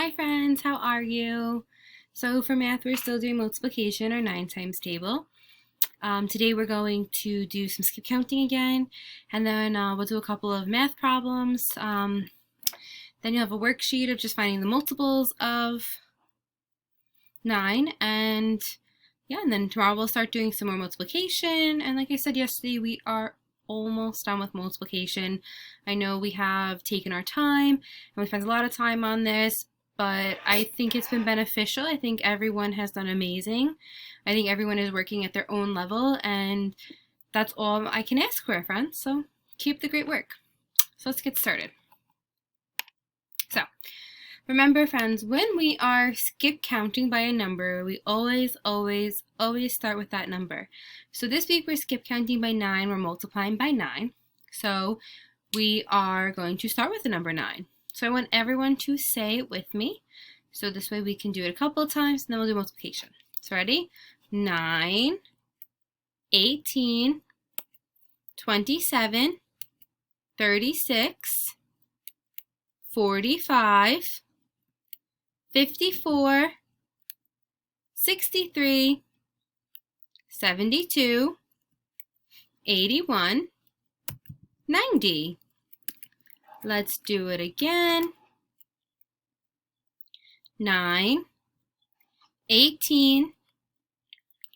Hi friends, how are you? So for math, we're still doing multiplication or 9 times table. Today we're going to do some skip counting again, and then we'll do a couple of math problems. Then you'll have a worksheet of just finding the multiples of 9, and then tomorrow we'll start doing some more multiplication. And like I said yesterday, we are almost done with multiplication. I know we have taken our time and we spent a lot of time on this, but I think it's been beneficial. I think everyone has done amazing. I think everyone is working at their own level, and that's all I can ask for, friends. So keep the great work. So let's get started. So remember, friends, when we are skip counting by a number, we always start with that number. So this week we're skip counting by 9. We're multiplying by 9. So we are going to start with the number 9. So I want everyone to say it with me. So this way we can do it a couple of times, and then we'll do multiplication. So ready? 9, 18, 27, 36, 45, 54, 63, 72, 81, 90. Let's do it again. 9, 18,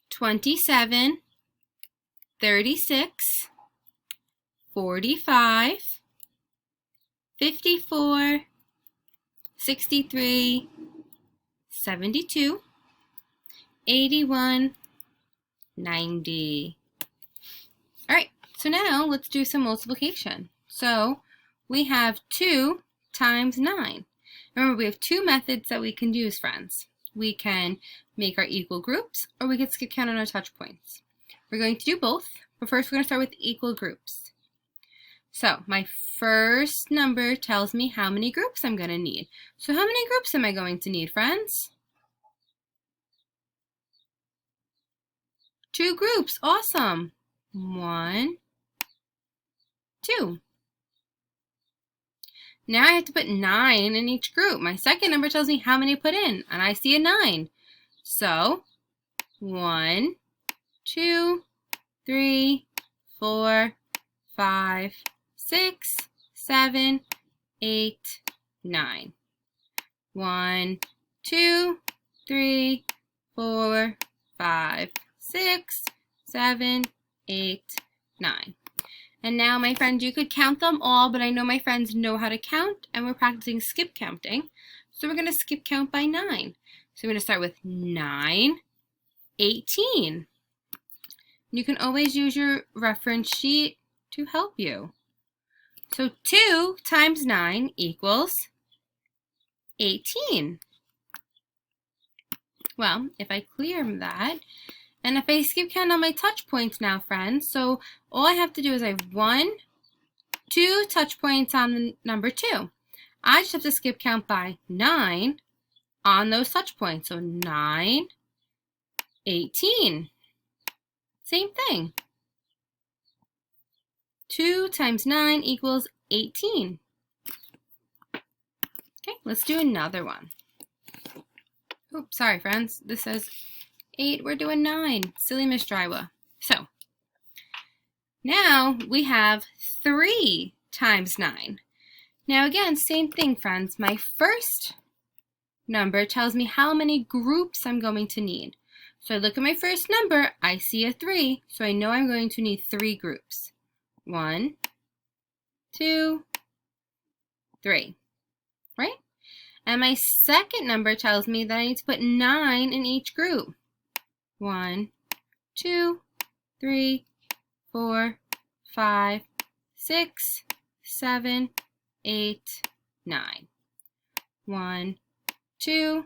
27, 36, 45, 54, 63, 72, 81, 90. All right, so now let's do some multiplication. So we have 2 times 9. Remember, we have 2 methods that we can use, friends. We can make our equal groups, or we can skip count on our touch points. We're going to do both, but first we're going to start with equal groups. So my first number tells me how many groups I'm going to need. So how many groups am I going to need, friends? 2 groups. Awesome. 1, 2. Now I have to put 9 in each group. My second number tells me how many to put in, and I see a 9. So 1, 2, 3, 4, 5, 6, 7, 8, 9. 1, 2, 3, 4, 5, 6, 7, 8, 9. And now, my friends, you could count them all, but I know my friends know how to count, and we're practicing skip counting. So we're going to skip count by 9. So we're going to start with 9, 18. You can always use your reference sheet to help you. So 2 times 9 equals 18. Well, if I clear that, and if I skip count on my touch points now, friends, so all I have to do is I have 2 touch points on the number 2. I just have to skip count by 9 on those touch points. So 9, 18. Same thing. 2 times 9 equals 18. Okay, let's do another one. Oops, sorry, friends. This says 8, we're doing 9. Silly Miss Drywa. So now we have 3 times 9. Now again, same thing, friends. My first number tells me how many groups I'm going to need. So I look at my first number, I see a 3, so I know I'm going to need 3 groups. 1, 2, 3, right? And my second number tells me that I need to put 9 in each group. 1, 2, 3, 4, 5, 6, 7, 8, 9. 1, 2,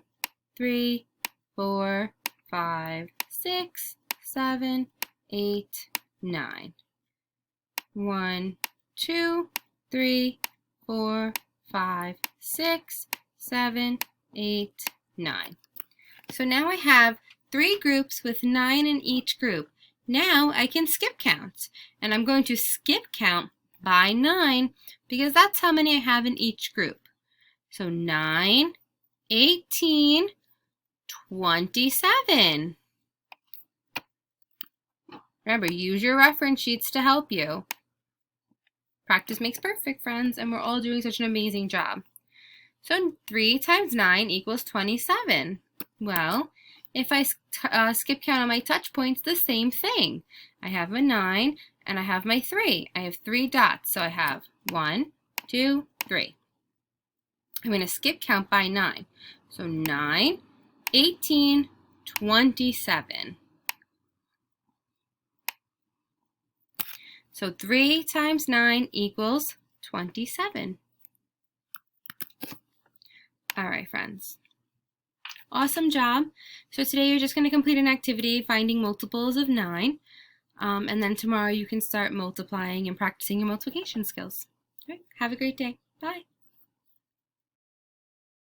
3, 4, 5, 6, 7, 8, 9. 1, 2, 3, 4, 5, 6, 7, 8, 9. So now I have 3 groups with 9 in each group. Now I can skip count, and I'm going to skip count by 9 because that's how many I have in each group. So 9, 18, 27. Remember, use your reference sheets to help you. Practice makes perfect, friends, and we're all doing such an amazing job. So 3 times 9 equals 27. Well, if I skip count on my touch points, the same thing. I have a 9 and I have my 3. I have 3 dots, so I have 1, 2, 3. I'm going to skip count by 9. So 9, 18, 27. So 3 times 9 equals 27. All right, friends. Awesome job. So today you're just going to complete an activity finding multiples of 9. And then tomorrow you can start multiplying and practicing your multiplication skills. All right, have a great day. Bye.